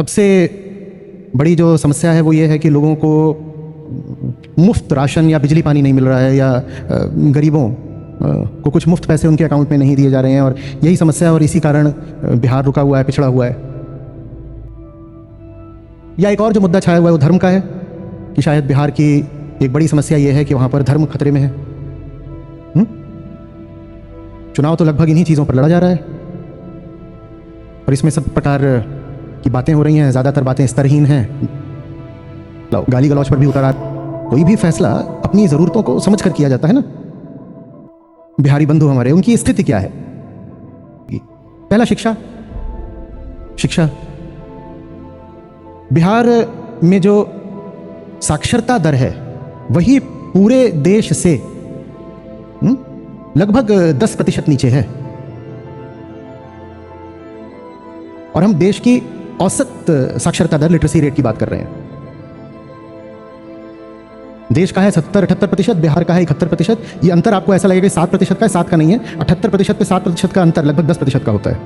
सबसे बड़ी जो समस्या है वो ये है कि लोगों को मुफ्त राशन या बिजली पानी नहीं मिल रहा है, या गरीबों को कुछ मुफ्त पैसे उनके अकाउंट में नहीं दिए जा रहे हैं, और यही समस्या है और इसी कारण बिहार रुका हुआ है, पिछड़ा हुआ है। या एक और जो मुद्दा छाया हुआ है वो धर्म का है कि शायद बिहार की एक बड़ी समस्या ये है कि वहाँ पर धर्म खतरे में है। चुनाव तो लगभग इन्हीं चीज़ों पर लड़ा जा रहा है और इसमें सब प्रकार की बातें हो रही हैं, ज़्यादातर बातें स्तरहीन हैं, गाली गलौज पर भी उतारा। कोई भी फैसला अपनी ज़रूरतों को समझ कर किया जाता है ना। बिहारी बंधु हमारे, उनकी स्थिति क्या है? पहला शिक्षा। बिहार में जो साक्षरता दर है वही पूरे देश से लगभग 10% नीचे है, और हम देश की औसत साक्षरता दर, लिटरेसी रेट की बात कर रहे हैं। देश का है 70-78%, बिहार का है 71%। ये अंतर आपको ऐसा लगेगा कि 7% का है, 7 का नहीं है। 78% पे 7% का अंतर लगभग 10% का होता है,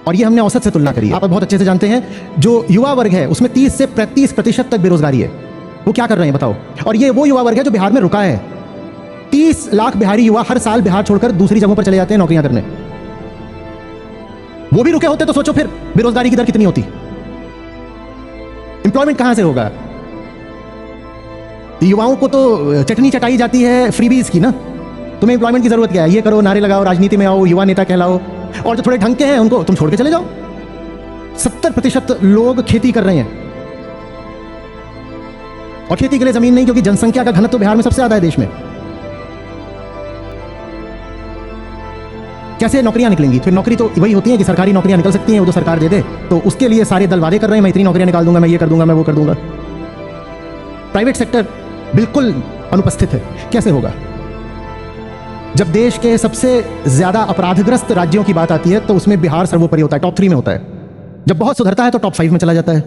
और ये हमने औसत से तुलना करी है। आप बहुत अच्छे से जानते हैं जो युवा वर्ग है उसमें 30 से 35% तक बेरोजगारी है। वो क्या कर रहे हैं बताओ? और ये वो युवा वर्ग है जो बिहार में रुका है। 30 लाख बिहारी युवा हर साल बिहार छोड़कर दूसरी जगहों पर चले जाते हैं नौकरियां करने। वो भी रुके होते तो सोचो फिर बेरोजगारी की दर कितनी होती। एम्प्लॉयमेंट कहां से होगा? युवाओं को तो चटनी चटाई जाती है फ्रीबीज की ना। तुम्हें एम्प्लॉयमेंट की जरूरत क्या है? ये करो, नारे लगाओ, राजनीति में आओ, युवा नेता कहलाओ, और जो थोड़े ढंग के हैं उनको तुम छोड़ के चले जाओ। 70% लोग खेती कर रहे हैं, और खेती के लिए जमीन नहीं, क्योंकि जनसंख्या का घनत्व बिहार में सबसे ज्यादा है देश में। कैसे नौकरियां निकलेंगी? फिर नौकरी तो वही होती है कि सरकारी नौकरियां निकल सकती हैं, वो जो सरकार दे दे। तो उसके लिए सारे दल वादे कर रहे हैं, मैं इतनी नौकरियां निकाल दूंगा, मैं ये कर दूंगा, मैं वो कर दूंगा। प्राइवेट सेक्टर बिल्कुल अनुपस्थित है। कैसे होगा? जब देश के सबसे ज्यादा अपराधग्रस्त राज्यों की बात आती है तो उसमें बिहार सर्वोपरि होता है, टॉप 3 में होता है। जब बहुत सुधरता है तो टॉप 5 में चला जाता है।